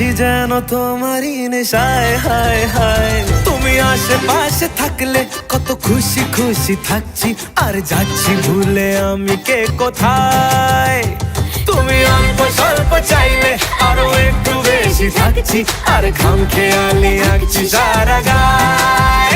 আছি যেন তোমারই নেশায়, হায় হায় তুমি আশেপাশে থাকলে কত খুশি খুশি থাকছি, আর যাচ্ছি ভুলে আমি কে কোথায়। তুমি অল্প স্বল্প চাইলে আরো একটু বেশি থাকছি, আর খাম খেয়ালি আঁকছি সারা গায়।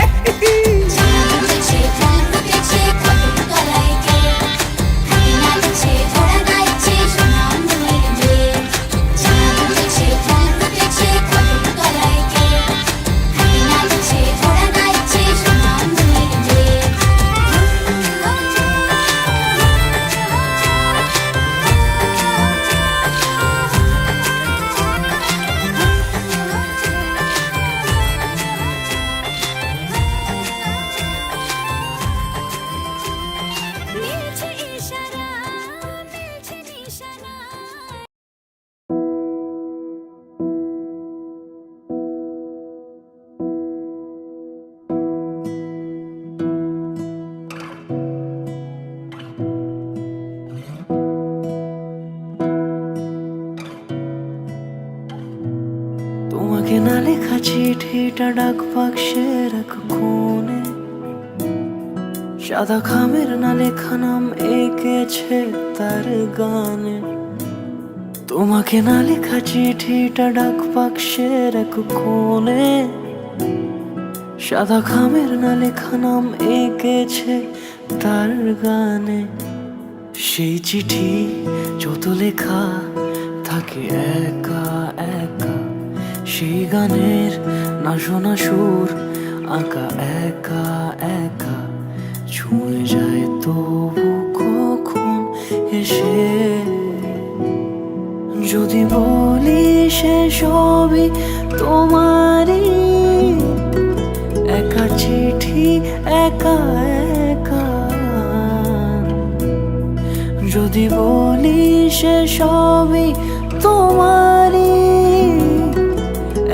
তোমাকে না লেখা চিঠিটা ডাক বাক্সের এক কোণে, সাদা খামের না লেখা নাম এঁকেছে তার গানে। তোমাকে না লেখা চিঠিটা ডাক বাক্সের এক কোণে, সাদা খামের না লেখা নাম এঁকেছে তার গানে। সেই চিঠি যত লেখা থাকে একা একা, সেই গানের না শোনা সুর আঁকা একা একা, ছুঁয়ে যায় তবু কখন এসে। যদি বলি সে সবই তোমারই, একা চিঠি একা একা। যদি বলি সে সবই তোমারই,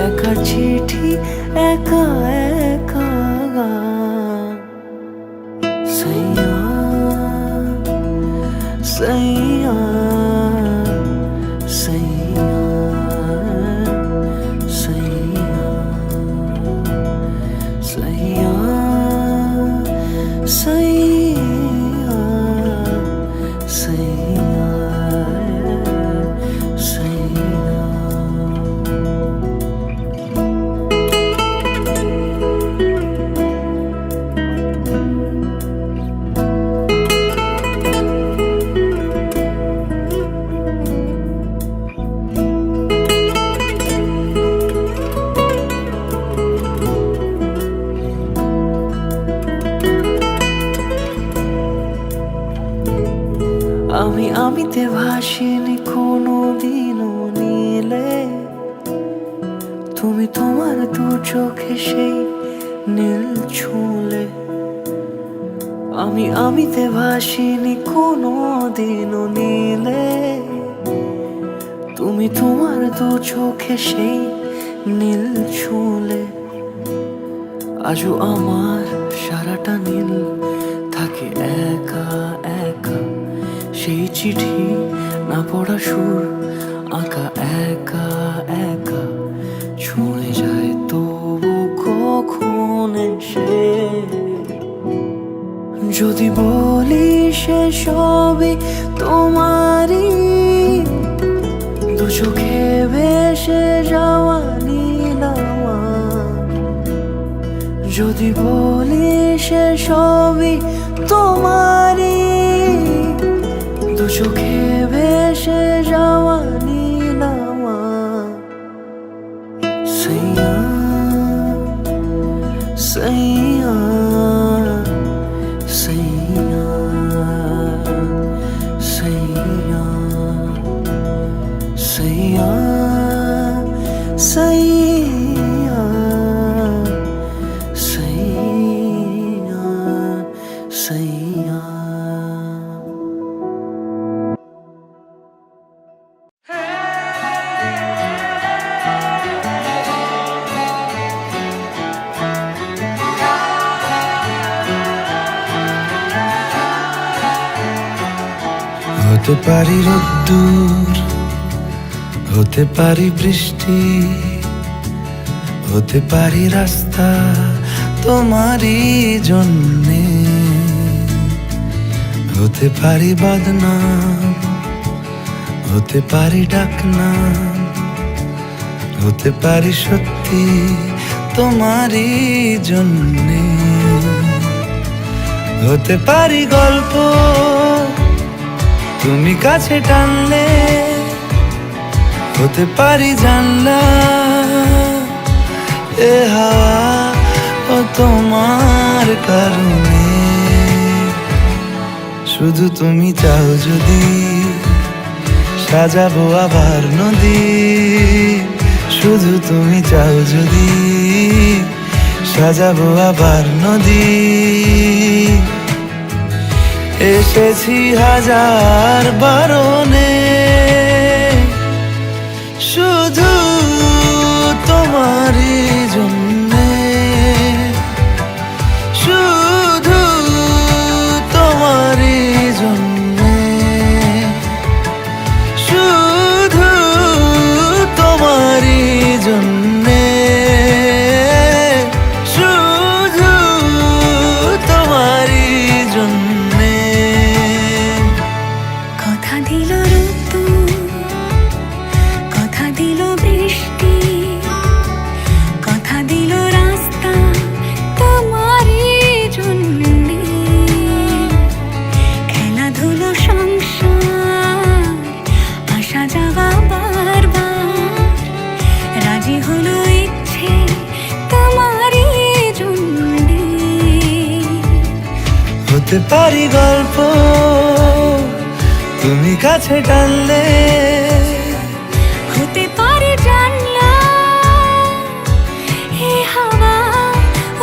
একা চিঠি একা একা। সাইয়া সাইয়া সাইয়া সাইয়া সাইয়া সাইয়া সাইয়া সাইয়া। আমিতে ভাসিনি কোনো দিনও নীলে, তুমি তোমার দু চোখে সেই নীল ছুঁলে। আমিতে ভাসিনি কোনো দিনও নীলে, তুমি তোমার দু চোখে সেই নীল ছুঁলে। আজও আমার সারাটা নীল থাকে একা একা, সেই চিঠি না পড়া সুর আঁকা একা একা, ছুঁয়ে যায় তবু কখন এসে। যদি বলি সে সবই তোমারই, দু চোখে ভেসে যাওয়া নীলামা। যদি বলি সে সবই তোমারই, দু চোখে ভেসে যাওয়া নীলামা। সাইয়া সাইয়া সাইয়া সাইয়া সাইয়া সাইয়া সাইয়া সাইয়া। হতে পারি রোদ্দুর, হতে পারি বৃষ্টি, হতে পারি রাস্তা তোমারই জন্যে, হতে পারি বদনাম, হতে পারি ডাকনাম, হতে পারি সত্যি তোমারই জন্যে, হতে পারি গল্প তুমি কাছে টানলে, হতে পারি জানলা এ হাওয়া ও তোমার কারণে। শুধু তুমি চাও যদি সাজাবো আবার নদী, শুধু তুমি চাও যদি সাজাবো আবার নদী। এসেছি হাজার বারণে শুধু তোমারই জন্যে, শুধু তোমারই জন্যে, শুধু তোমারই জন্যে, শুধু তোমারই জন্যে। কথা দিল ঋতু, কথা দিল বৃষ্টি, কথা দিল রাস্তা তোমারই জন্যে, খেলাধুলো সংসার আসা যাওয়া বারবার, রাজি হলো ইচ্ছে তোমারই জন্যে। হতে পারি গল্প তুমি কাছে টানলে, হতে পারে জানলা এ হাওয়া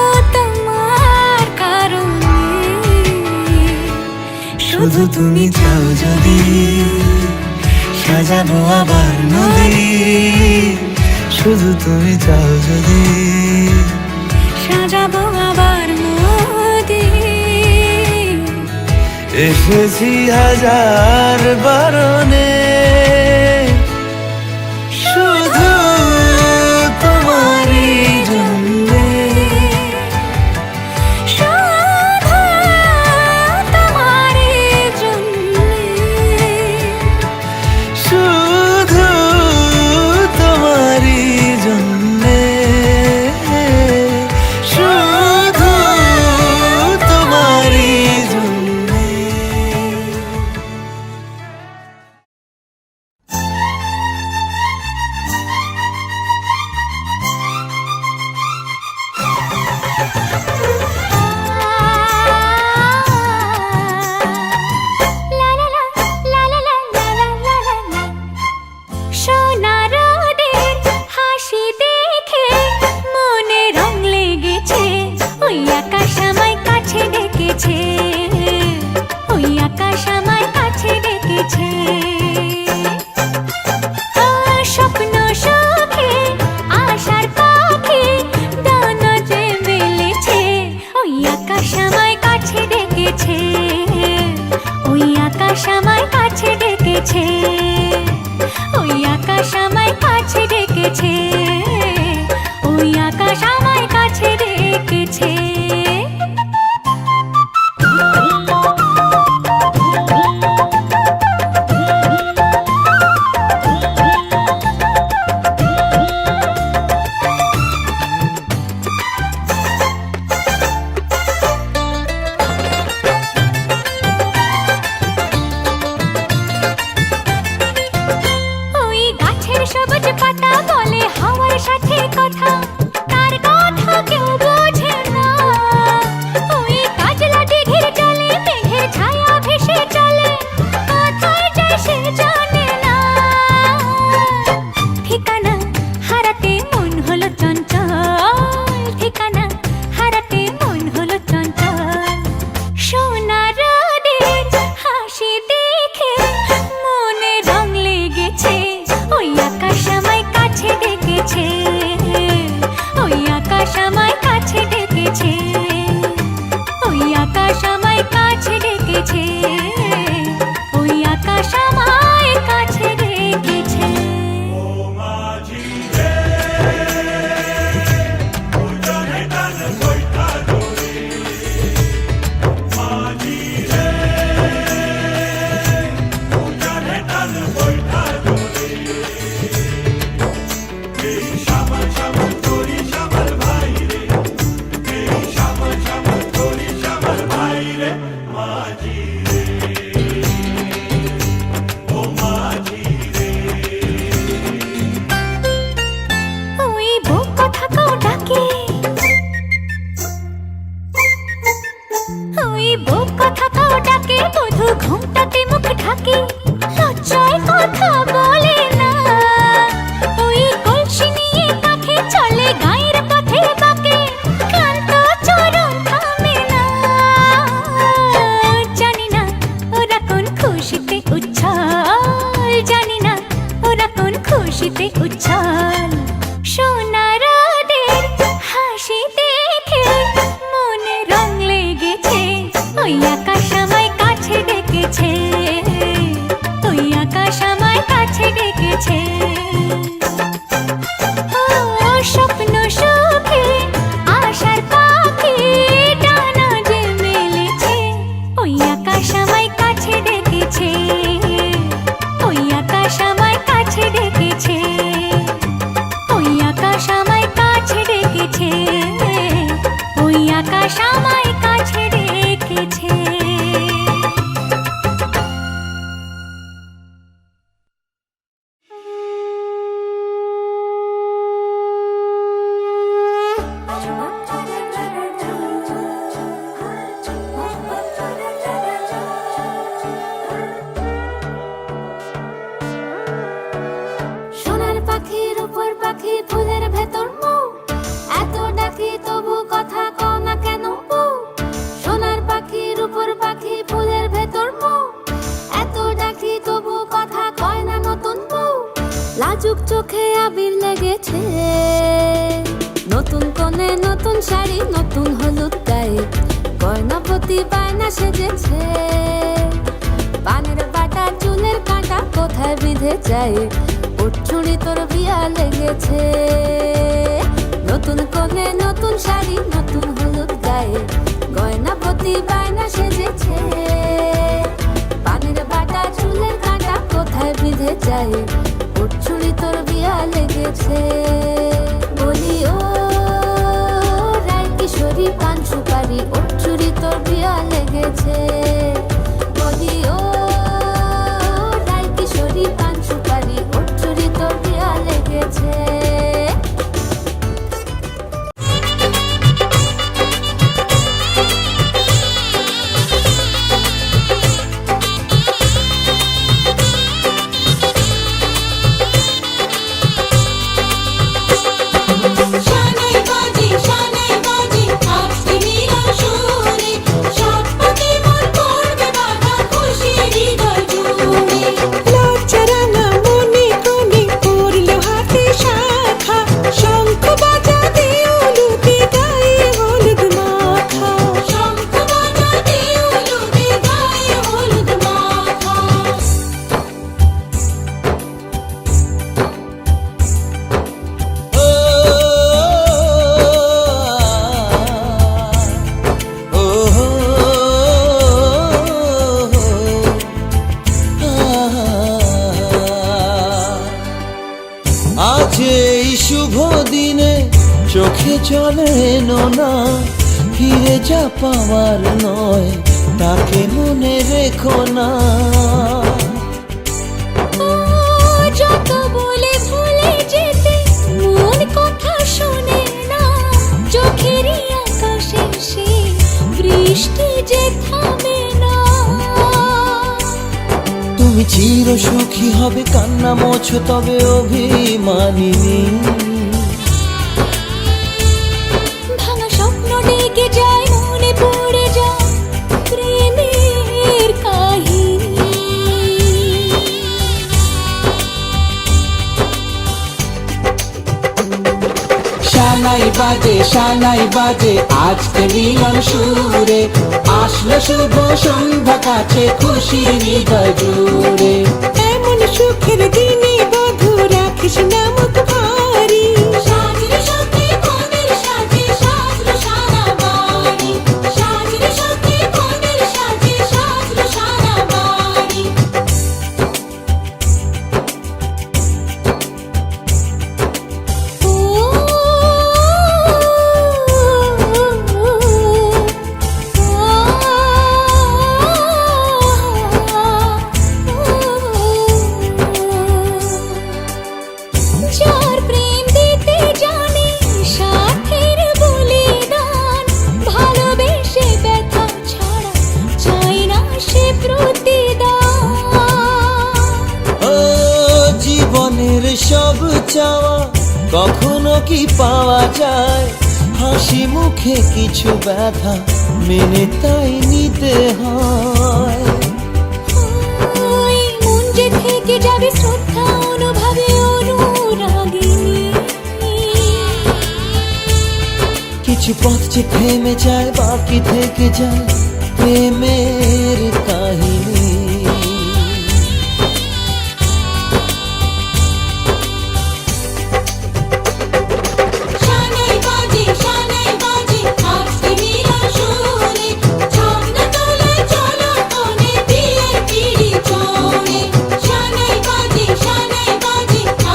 ও তোমার কারণে। শুধু তুমি চাও যদি সাজাবো আবার নদী, শুধু তুমি চাও যদি সাজাবো আবার নদী। এসেছি হাজার বারণে উচ্ছল সোনার রোদের হাসি দেখে মনে রং লেগেছে ওই আকাশ আমায় কাছে ডেকেছে ওই আকাশ আমায় কাছে ডেকেছে ও স্বপ্ন সুখে আশার পাখি ডানা যে মেলেছে ওই আকাশ আমায় কাছে ডেকেছে ওই আকাশ আমায় কাছে ডেকেছে ওই আকাশ আমায় কাছে ডেকেছে ওই আকাশ আমায় কাছে ডেকেছে সোনার পাখির উপর পাখি ফুলের ভেতর মৌ এত ডাকি তবু কথা কও না কেন বউ সোনার পাখির উপর পাখি ফুলের ভেতর মৌ এত ডাকি তবু কথা কয় না নতুন বউ লাজুক চোখে আবির লেগেছে নতুন কোণে নতুন শাড়ি নতুন হলুদ গায়ে গয়নাপতি বায়না সেজেছে পানের বাটা চুলের কাঁটা কোথায় বিঁধে যায় উঠছুড়ি তোর বিয়া লেগেছে নতুন কোণে নতুন শাড়ি নতুন হলুদ গায়ে গয়নাপতি বায়না সেজেছে পানের বাটা চুলের কাঁটা কোথায় বিঁধে যায় উঠছুড়ি তোর বিয়া লেগেছে বলি ও রায় কিশোরী পান সুপারি উঠছুড়ি তোর বিয়া লেগেছে বলি ও রায় কিশোরী পান সুপারি উঠছুড়ি তোর বিয়া লেগেছে শানাই বাজে আজকে মিলন সুরে সাত পাখি মন করবে বাধা খুশি হৃদয় জুড়ে লজ্জারাঙা মনে কোণে পড়লো হাতে শাখা শঙ্খ বাজাতে উলুতে গায়ে হলুদ মাখা শঙ্খ বাজাতে উলুতে গায়ে হলুদ মাখা আজ এই শুভ দিনে চোখে চলে না ফিরে যা পাওয়ার নয় তাকে মনে রেখো না ও যত বলে ভুলে যেতে মন কথা শোনে না চোখেরই আকাশে সে বৃষ্টি যে থামে না তুমি চির সুখী হবে কান্না মোছো তবে অভিমানিনী ভাঙা স্বপ্ন ডেকে যায় মনে পড়ে যায় প্রেমের কাহিনী শানাই বাজে আজকে মিলন সুরে আসলো শুভ সন্ধ্যা কাছে খুশি হৃদয় জুড়ে এমন সুখের দিনে বধূ রাখিস না মুখ ভারী সাজরে সাথে কোনের সাজে সাজলো সারা বাড়ি সাজরে সাথে কোনের সাজে সাজলো সারা বাড়ি যার প্রেম দিতে জানে সাথের বলিদান ভালোবেসে ব্যথা ছাড়া চাই না সে প্রতিদান ও জীবনের সব চাওয়া কখনো কি পাওয়া যায় হাসি মুখে কিছু ব্যথা মেনে তাই নিতে হয় ওই মন যে থেকে যাবে শ্রদ্ধা অনুভবে অনুরাগ কিছু পথ যে থেমে যায়, বাকি থেকে যায় প্রেমের কাহিনী। শানাই বাজে আজকে মিলন সুরে, ঝর্ণা তোলে চলো কোণে বিয়ের পিঁড়ি চড়ে। শানাই বাজে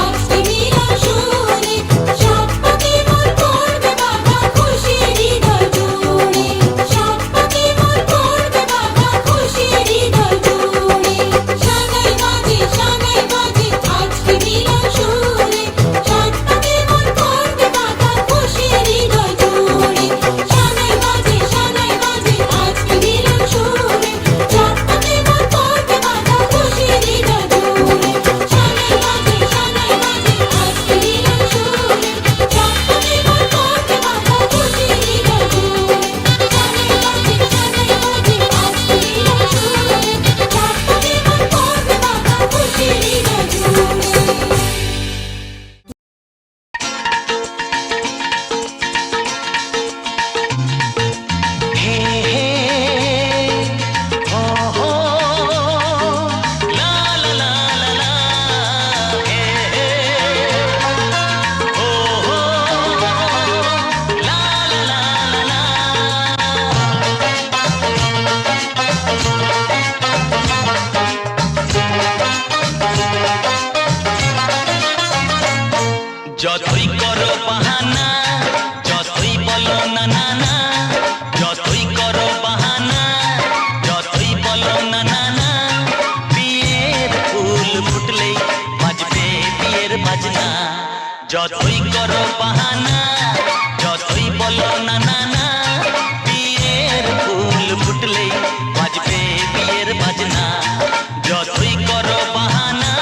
আজকে মিলন সুরে, সাত পাকে মন করবে বাঁধা খুশির হৃদয় জুড়ে। সাত পাকে মন করবে বাঁধা খুশির হৃদয় জুড়ে। শানাই বাজে আজকে মিলন সুরে, সাত পাকে মন করবে বাঁধা খুশির হৃদয় জুড়ে। শানাই বাজে আজকে মিলন সুরে, সাত পাকে মন করবে বাঁধা খুশির হৃদয় জুড়ে। শানাই বাজে আজকে মিলন সুরে, সাত পাকে মন করবে বাঁধা খুশির হৃদয় জুড়ে। শানাই বাজে আজকে মিলন সুরে, সাত পাকে মন করবে বাঁধা খুশির হৃদয় জুড়ে। যতই করো বাহানা, যতই বলো না না না, যতই করো বাহানা, যতই বলো না না না, বিয়ের ফুল ফুটলেই বাজবে বিয়ের বাজনা। যতই করো বাহানা, যতই বলো না না না, বিয়ের ফুল ফুটলেই বাজবে বিয়ের বাজনা। যতই করো বাহানা।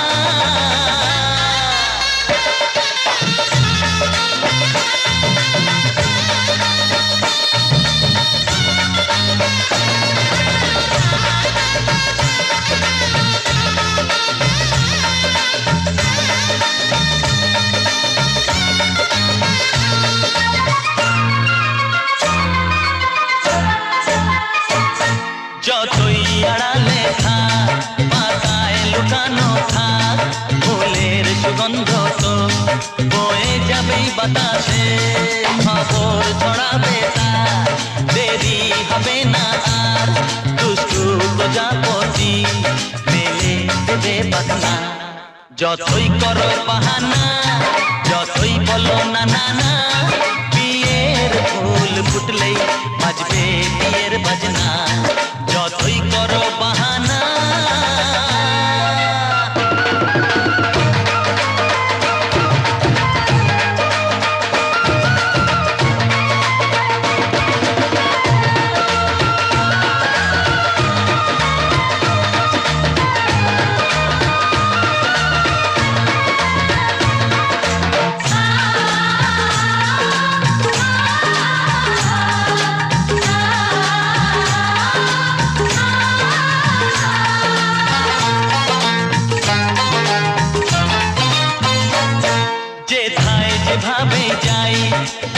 যতই আড়ালে থাক, পাতায় লুকানো থাক, ফুলের সুগন্ধ তো বয়ে যাবেই বাতাসে। খবর ছড়াবে তার, দেরি হবে না আর, দুষ্টু প্রজাপতি মেলে দেবে বাজনা। যতই করো বাহানা, যতই বলো না না না, বিয়ের ফুল ফুটলেই বাজবে বিয়ের বাজনা। যতই করো বাহানা। যেথায় যেভাবে যাই,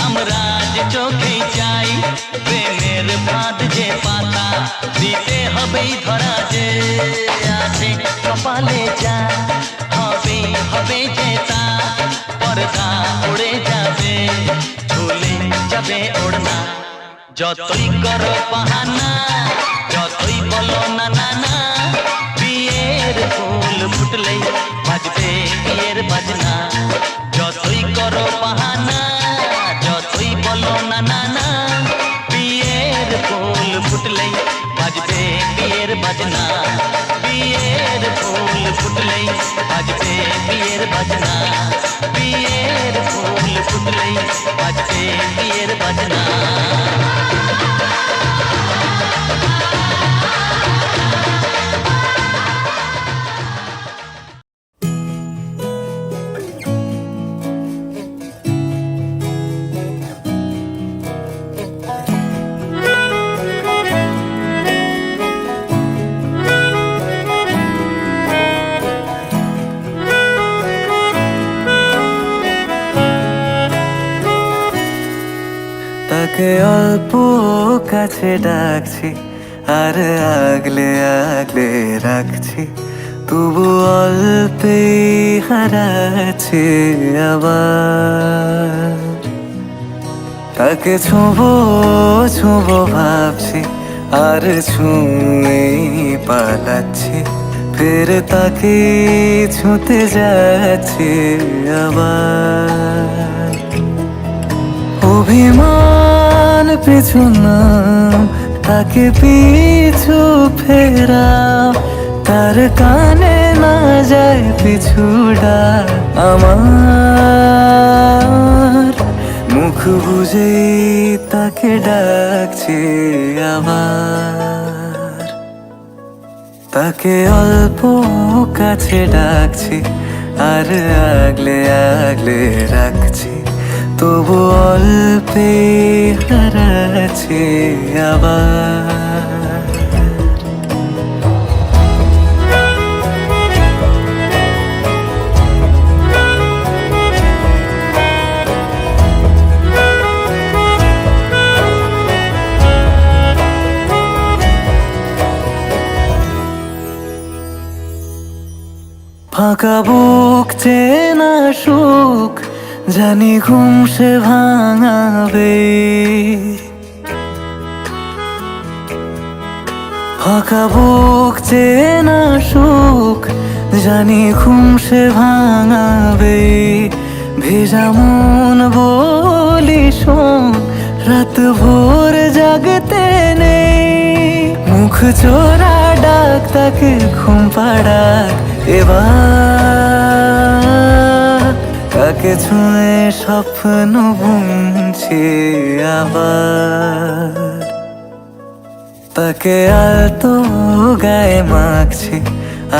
আমরা যে চোখেই চাই, প্রেমের ফাঁদ যে পাতা দিতে হবেই ধরা। যে আছে কপালে যা হবে হবে যে তা, পর্দা উড়ে যাবে, ঝুলে যাবে ওড়না। যতই করো বাহানা, যতই বলো না না না, বিয়ের ফুল ফুটলেই বাজবে বিয়ের বাজনা। যতই করো বাহানা, যতই বলো না না না, বিয়ের ফুল ফুটলেই বাজবে বিয়ের বাজনা। বিয়ের ফুল ফুটলেই বাজবে বিয়ের বাজনা। বিয়ের ফুল ফুটলেই বাজবে বিয়ের বাজনা। তাকে অল্প কাছে ডাকছি আর আগলে আগলে রাখছি, তবু অল্পে হারাচ্ছি আবার। তাকে ছোঁবো ছোঁবো ভাবছি আর ছুঁয়ে পালাচ্ছি, ফের তাকে ছুঁতে যাচ্ছি আবার। অভিমান পিছু না, তাকে পিছু ফেরাও, তার কানে না যায় পিছু ডাক আমার। মুখ বুঝেই তাকে ডাকছি আবার। তাকে অল্প কাছে ডাকছি আর আগলে আগলে রাখছি, তবু অল্পে হারাচ্ছি আবার। ফাঁকা বুক চেনা সুখ জানি ঘুম সে ভাঙাবে, ফাঁকা বুক চেনা সুখ জানি ঘুম সে ভাঙাবে। ভেজা মন বলি শোন, রাত ভোর জাগতে নেই, মুখ চোরা ডাক তাকে ঘুম পাড়াক এবার। তাকে ছুঁয়ে স্বপ্ন বুনছি আবার। তাকে আলতো গায়ে মাখছি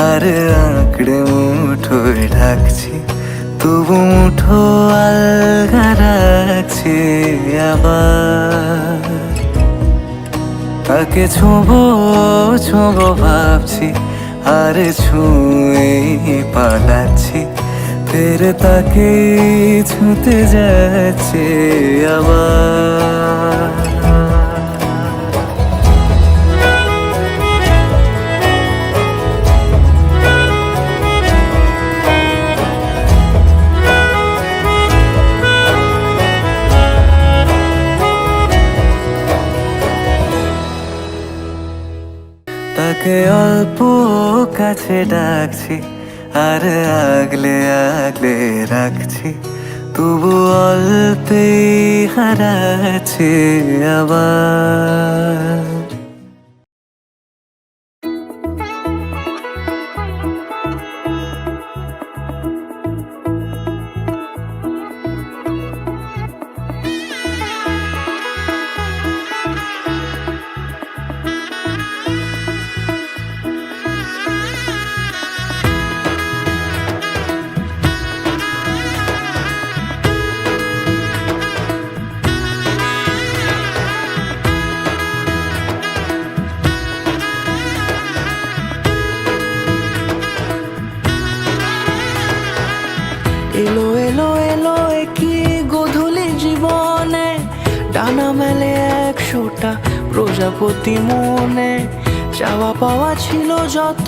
আর আঁকড়ে মুঠোয় ঢাকছি, তবু মুঠো আলগা রাখছি আবার। তাকে ছোঁবো ছোঁবো ভাবছি আর ছুঁয়ে পালাচ্ছি, ফের তাকে ছুঁতে যাচ্ছে আবার। তাকে অল্প কাছে ডাকছি আর আগলে আগলে রাখছি, তবু অল্পে হারাচ্ছি আবার। এলো এলো এলো কি গোধূলি জীবনে, ডানা মেলে 100টা প্রজাপতি মনে। চাওয়া পাওয়া ছিল যত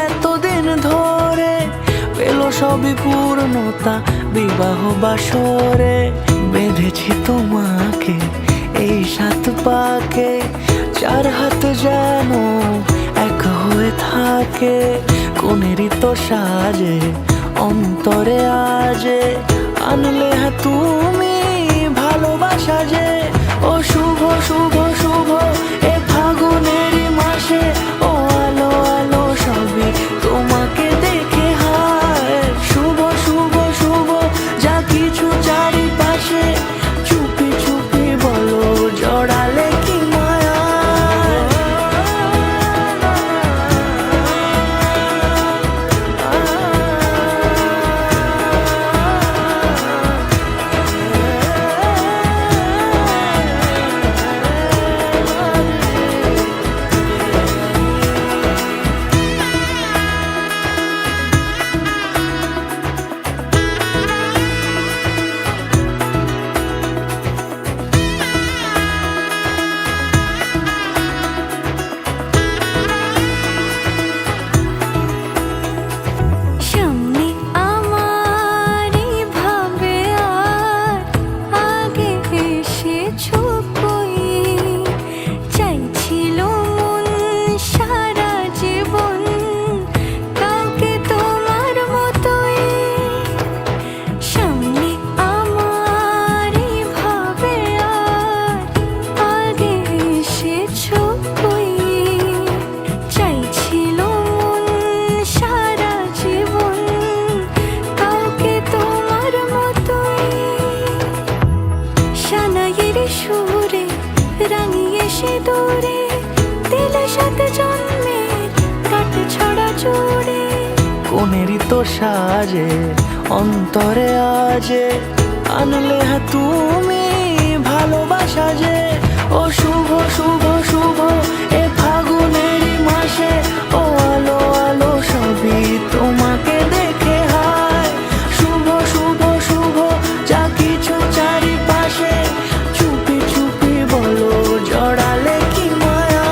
এতদিন ধরে, পেল সবই পূর্ণতা বিবাহ বাসরে। বেঁধেছি তোমাকে এই 7 পাকে, 4 হাত যেন এক হয়ে থাকে। কোনেরই তো সাজে অন্তরে আজে, আনলে হ্যাঁ তুমি ভালোবাসা যে। ও শুভ শুভ শুভ এ ফাগুনেরই মাসে, ও আলো আলো সবই তোমাকে দেখে হায়। শুভ শুভ শুভ যা কিছু চারিপাশে, চুপি চুপি বলো জড়ালে কি মায়া। সাজে অন্তরে আজে আনলে হ্যাঁ তুমি ভালোবাসা যে ও শুভ শুভ শুভ এ ফাগুনেরই মাসে ও আলো আলো সবই তোমাকে দেখে হায় শুভ শুভ শুভ যা কিছু চারিপাশে চুপি চুপি বলো জড়ালে কি মায়া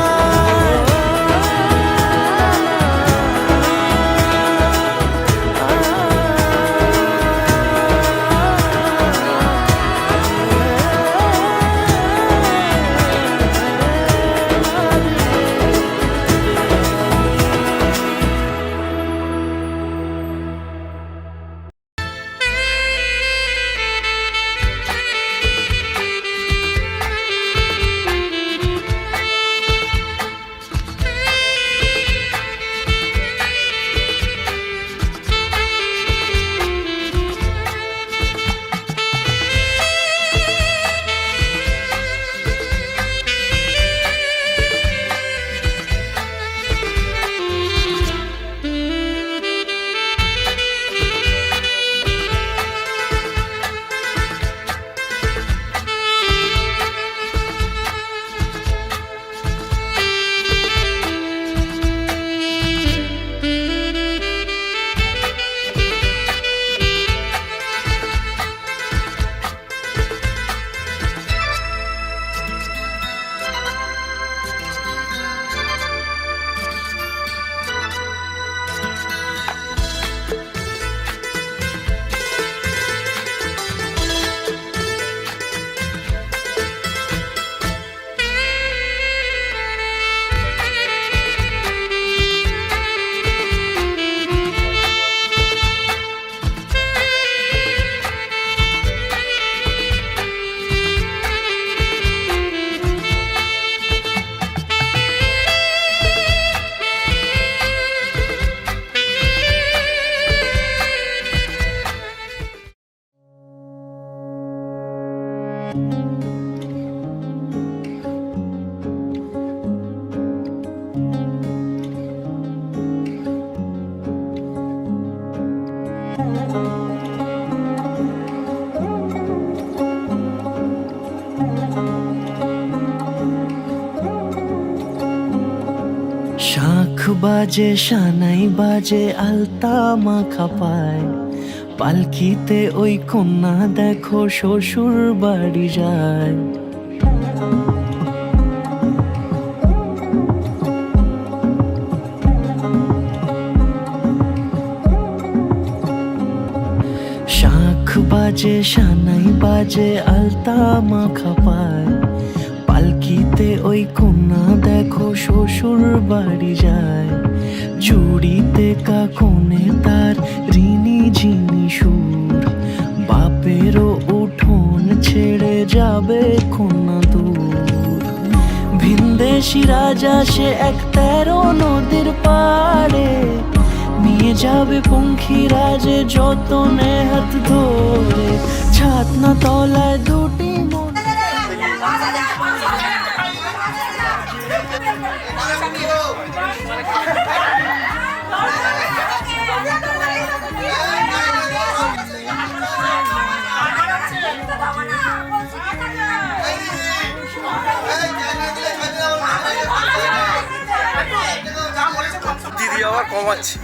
শাঁখ বাজে সানাই বাজে আলতা মাখা পায় পালকিতে ওই কন্যা দেখো শ্বশুর বাড়ি যায় শাঁখ বাজে সানাই বাজে আলতা মাখা পায় পালকিতে ওই কন্যা দেখো শ্বশুর বাড়ি যায় চুড়িতে কাকনে তার ঋণী ঝিনি সুর বাপেরও উঠোন ছেড়ে যাবে কন্যা দূর ভিনদেশি রাজা সে এক 13 নদীর পাড়ে নিয়ে যাবে পঙ্খী রাজে যতনে হাত ধরে ছাতনা তলায় দুটি দিদি আবার কমাচ্ছে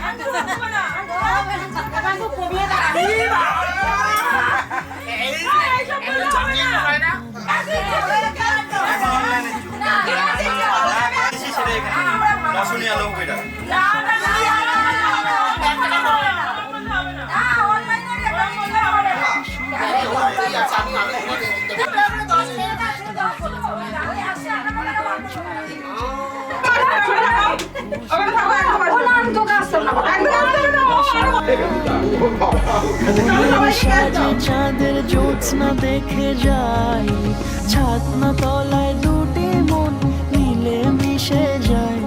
চাঁদের জ্যোৎস্না দেখে যাই ছাতনা তলায় দুটি মন মিলে মিশে যায়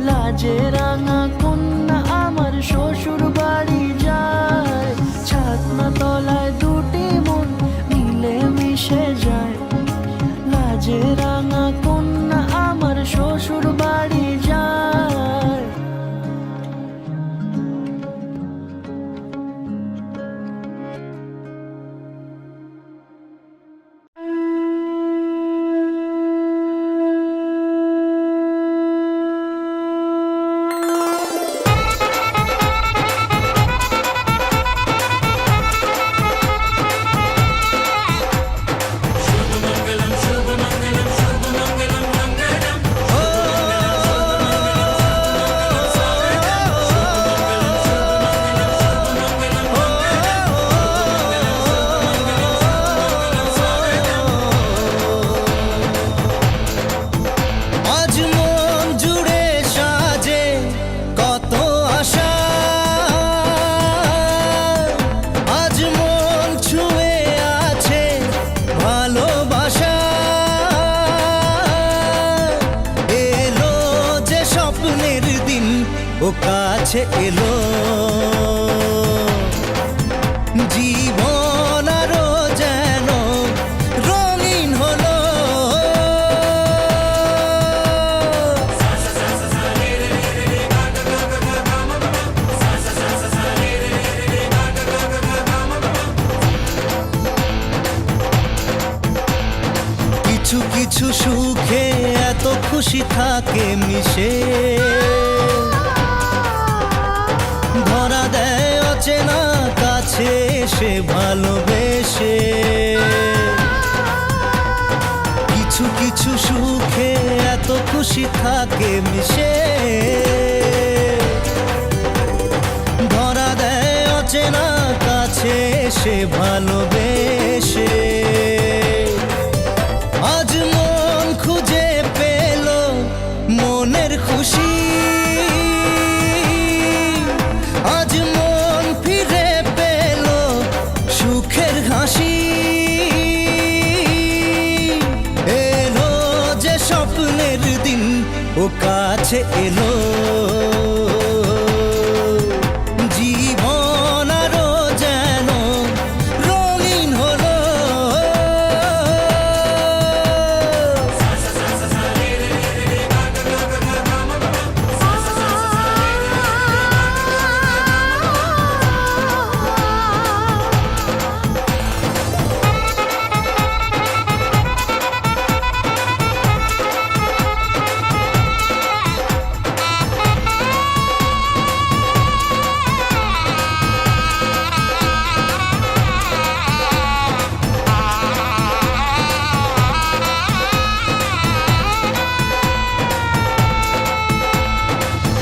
লাজে রাঙা কন্যা আমার শ্বশুর বাড়ি যায় ছাতনা তলায় দুটি মন মিলে মিশে যায় লাজে রাঙা কন্যা আমার শ্বশুর বাড়ি যায় ও কাছে এলো জীবন আরো যেন রঙিন হলো কিছু কিছু সুখে এত খুশি থাকে মিশে ধরা দেয় অচেনা কাছে এসে ভালোবেসে কিছু কিছু সুখে এত খুশি থাকে মিশে ধরা দেয় অচেনা কাছে এসে ভালোবেসে আজ মন খুঁজে পেল মনের খুশি আজ মন ফিরে পেল সুখের হাসি এলো যে স্বপ্নের দিন ও কাছে এলো জীবন আরো যেন রঙিন হলো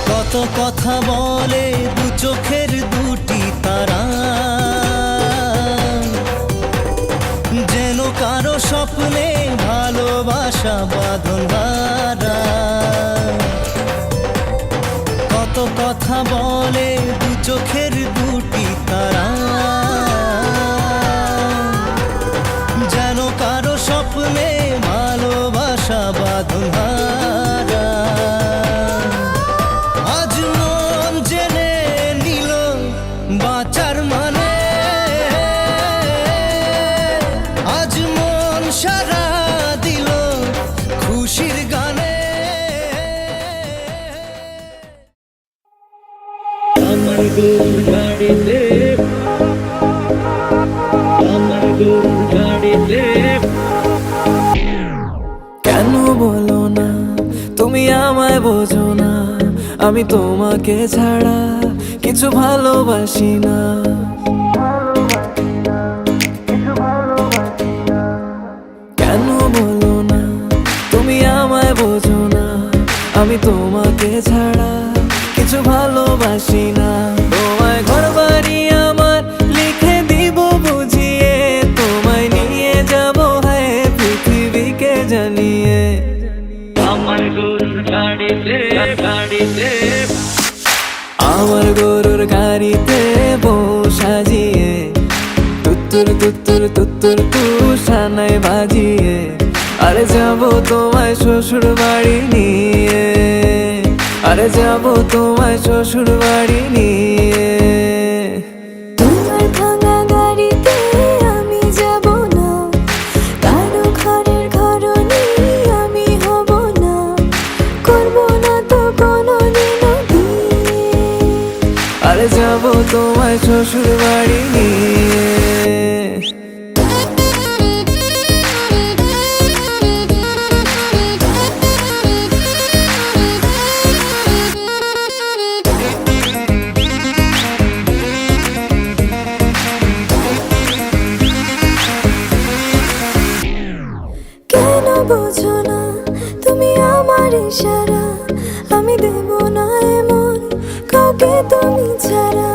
কত কথা বলে দু চোখের দুটি তারা যেন কারো স্বপ্নে ভালোবাসা বাঁধন হারা কত কথা বলে দু চোখের দুটি তারা যেন কারো স্বপ্নে ভালোবাসা বাঁধন হারা আজ মন জেনে নিল বাঁচার মানে আজ মন সারা দিল খুশির গানে আমার গরুর গাড়িতে আমার গরুর গাড়িতে কেন বলো না তুমি আমায় বোঝো না আমি তোমাকে ছাড়া কিছু ভালোবাসি না কেন বলো না তুমি আমায় বোঝো না আমি তোমাকে ছাড়া কিছু ভালোবাসি না তোমায় ঘর বাড়ি আমার লিখে দিব বুঝিয়ে তোমায় নিয়ে যাব হ্যাঁ পৃথিবীকে জানিয়ে আমার গরুর গাড়িতে আমার গরুর গাড়িতে বউ সাজিয়ে তুত্তুর তুত্তুর তুত্তুর তুষানায় বাজিয়ে আরে যাবো তোমায় শ্বশুর বাড়ি নিয়ে আরে যাবো তোমায় শ্বশুর বাড়ি নিয়ে তোমার ভাঙা গাড়িতে আমি যাব না কারো ঘরের ঘরনি আমি হব না করব না তো কোনোদিনও বিয়ে আরে যাবো তোমায় শ্বশুর বাড়ি নিয়ে কেন বোঝো না তুমি আমার ইশারা আমি দেব না এমন কাউকে তুমি ছাড়া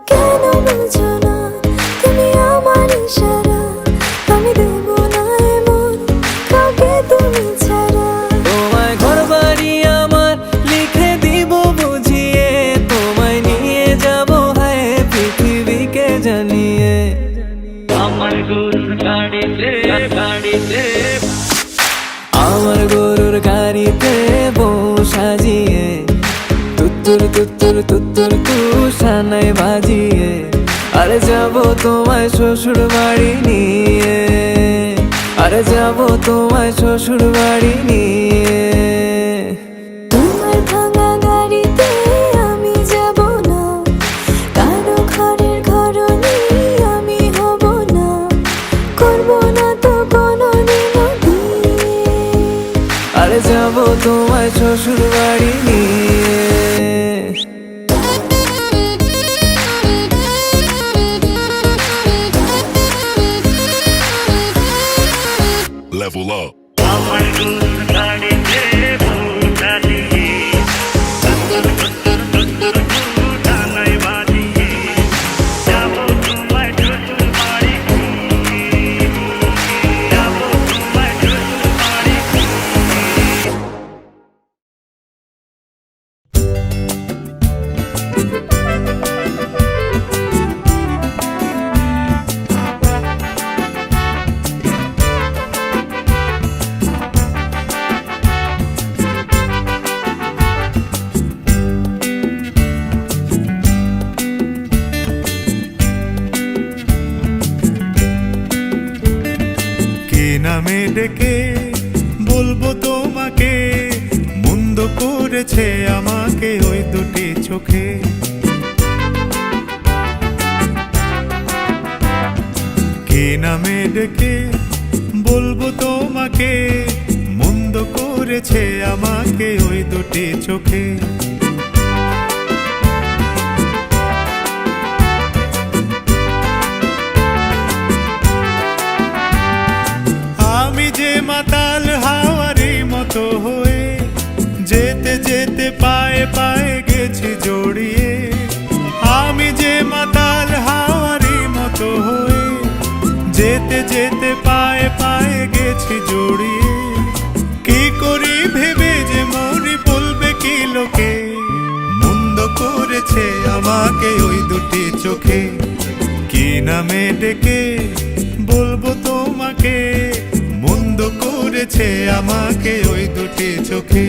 কেন বোঝো না তুমি আমার ইশারা আমি দেব না এমন কাউকে তুমি ছাড়া তোমায় ঘর বাড়ি আমার লিখে দিব বুঝিয়ে তোমায় নিয়ে যাব হ্যাঁ পৃথিবীকে জানিয়ে আমার গরুর গাড়িতে তুত্তুর তুত্তুর তুত্তুর তু সানাই বাজিয়ে আরে যাবো তোমায় শ্বশুর বাড়ি নিয়ে, আরে যাবো তোমায় শ্বশুর বাড়ি নিয়ে। তোমার ভাঙা গাড়িতে আমি যাব না, কারো ঘরের ঘরনি আমি হব না, করব না তো কোনোদিনও বিয়ে। আরে যাবো তোমায় শ্বশুর বাড়ি নিয়ে। Level up. নামে ডেকে বলবো তোমাকে, মন্দ করেছে আমাকে ওই দুটি চোখে। কি নামে ডেকে বলবো তোমাকে, মন্দ করেছে আমাকে ওই দুটি চোখে। আমি যে মাতাল হাওয়ারি মতো হয়ে যেতে যেতে পায়ে পায়ে গেছি জড়িয়ে। আমি যে মাতাল হাওয়ারি মতো হয়ে যেতে যেতে পায়ে পায়ে গেছি জড়িয়ে। কি করি ভেবে যে মরি বলবে কি লোকে, মন্দ করেছে আমাকে ওই দুটি চোখে। কি নামে ডেকে বলবো তোমাকে, মন্দ করেছে আমাকে ওই দুটি চোখে।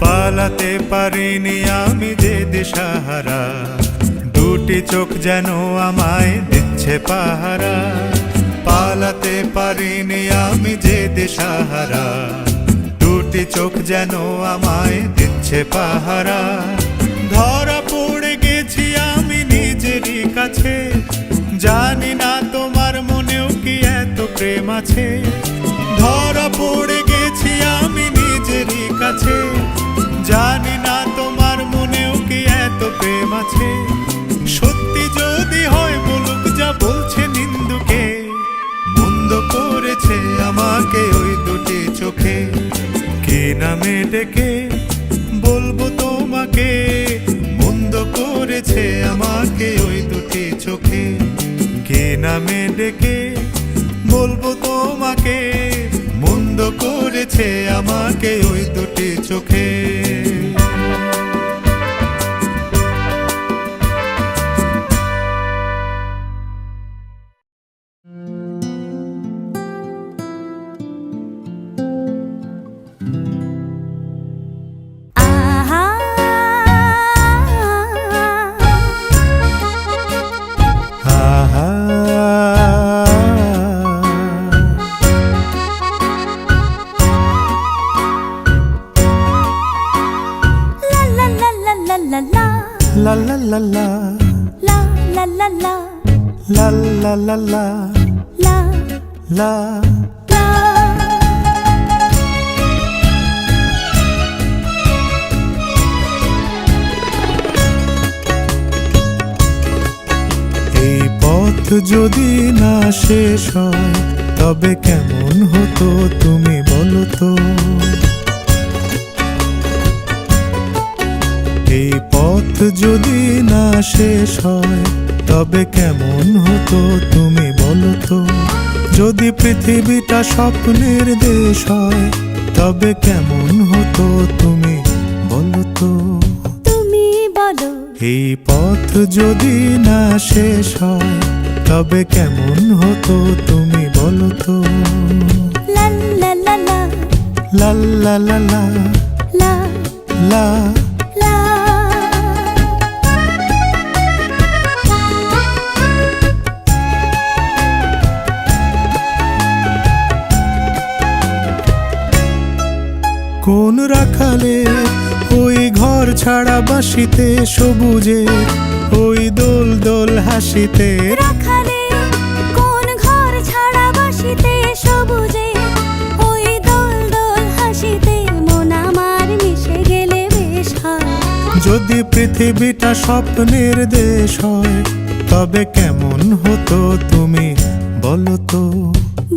পালাতে পারিনি আমি যে দিশাহারা, দুটি চোখ যেন আমায় দিচ্ছে পাহারা। পালাতে পারিনি আমি যে দিশাহারা, দুটি চোখ যেন আমায় দিচ্ছে পাহারা। ধরা পড়ে গেছি আমি নিজেরই কাছে, জানি না তোমার মনেও কি এত প্রেম আছে। ধরা পড়ে গেছি আমি নিজেরই কাছে, জানি না তোমার মনেও কি এত প্রেম আছে। সত্যি যদি হয় বলুক যা বলছে নিন্দুকে, মন্দ করেছে আমাকে ওই দুটি চোখে। কি নামে ডেকে বলবো তোমাকে, মন্দ করেছে আমাকে ওই দুটি চোখে। কি নামে ডেকে বলবো তোমাকে, মন্দ করেছে আমাকে ওই দুটি চোখে। La la la la La la la la la la la la la la la। এই পথ যদি না শেষ হয় তবে কেমন হতো তুমি বলো তো। এই পথ যদি না শেষ হয় তবে কেমন হতো তুমি বলো তো। যদি পৃথিবীটা স্বপ্নের দেশ হয় তবে কেমন হতো তুমি যদি না শেষ হয় তবে কেমন হতো তুমি বলো তো। লা লা লা লা লা লা লা লা লা লা লা। কোন রাখালে ওই ঘর ছাড়া বাসিতে সবুজে ওই দোল দোল হাসিতে। রাখালে কোন ঘর ছাড়া বাসিতে সবুজে ওই দোল দোল হাসিতে মন আমার মিশে গেলে বেশ হয়। যদি পৃথিবীটা স্বপ্নের দেশ হয় তবে কেমন হতো তুমি বলো তো।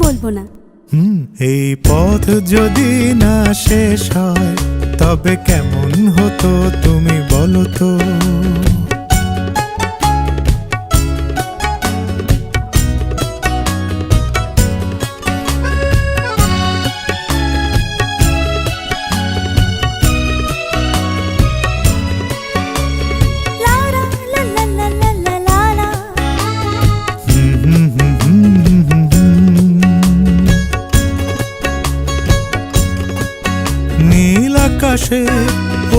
বলবো না। এই পথ যদি না শেষ হয় তবে কেমন হতো তুমি বলো তো। লা লা লা লা লা লা লা লা। নীল আকাশে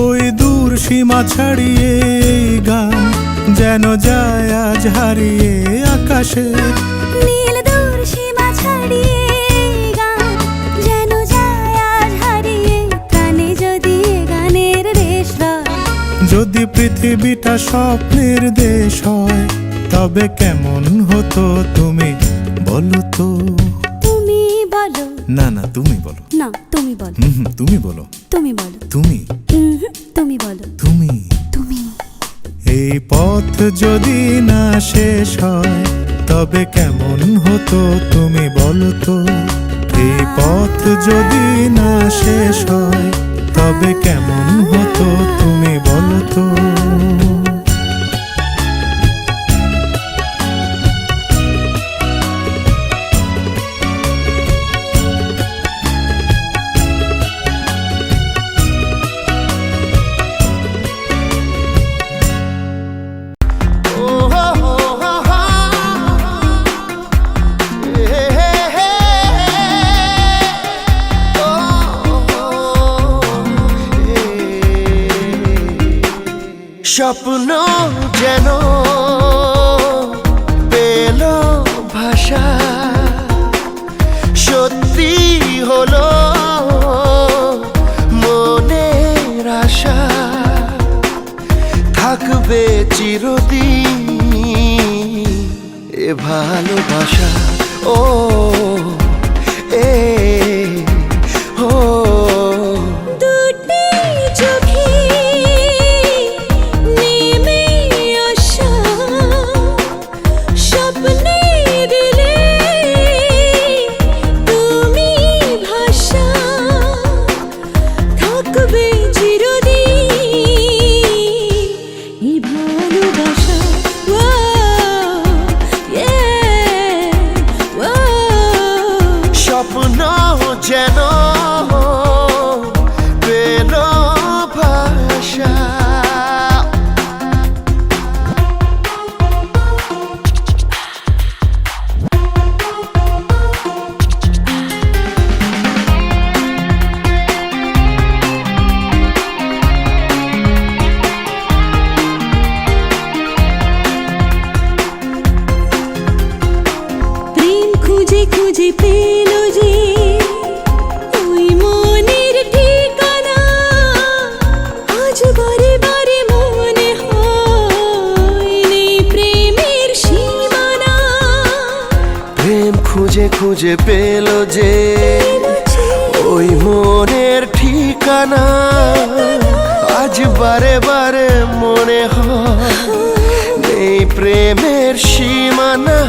ওই দূর সীমা ছাড়িয়ে এই গান যেন যায় আজ হারিয়ে আকাশে। নীল দূর সীমা ছাড়িয়ে গান যেন যায় আজ হারিয়ে প্রাণে যদি এ গানের রেশ রয়। যদি পৃথিবীটা স্বপ্নের দেশ হয় তবে কেমন হতো তুমি বলো তো। তুমি বলো। না না তুমি বলো। না তুমি বলো। তুমি বলো। তুমি বলো। তুমি তুমি বলো। তুমি তুমি। এই পথ যদি না শেষ হয় তবে কেমন হতো তুমি বলো তো। এই পথ যদি না শেষ হয় তবে কেমন হতো তুমি বলো তো। স্বপ্ন যেন পেল ভাষা সত্যি হলো মনের আশা থাকবে চিরদিন এ ভালোবাসা। ও এ ও দুটি চোখে নেমে আসা স্বপ্নে দিলে তুমি ভাষা থাকবে চিরদিন এই ভালোবাসা। স্বপ্ন যেন পেল ভাষা। প্রেম খুঁজে খুঁজে পেল যে ওই মনের ঠিকানা আজ বারে বারে মনে হয় নেই প্রেমের সীমানা। প্রেম খুঁজে খুঁজে পেল যে ওই মনের ঠিকানা আজ বারে বারে মনে হয় নেই প্রেমের সীমানা।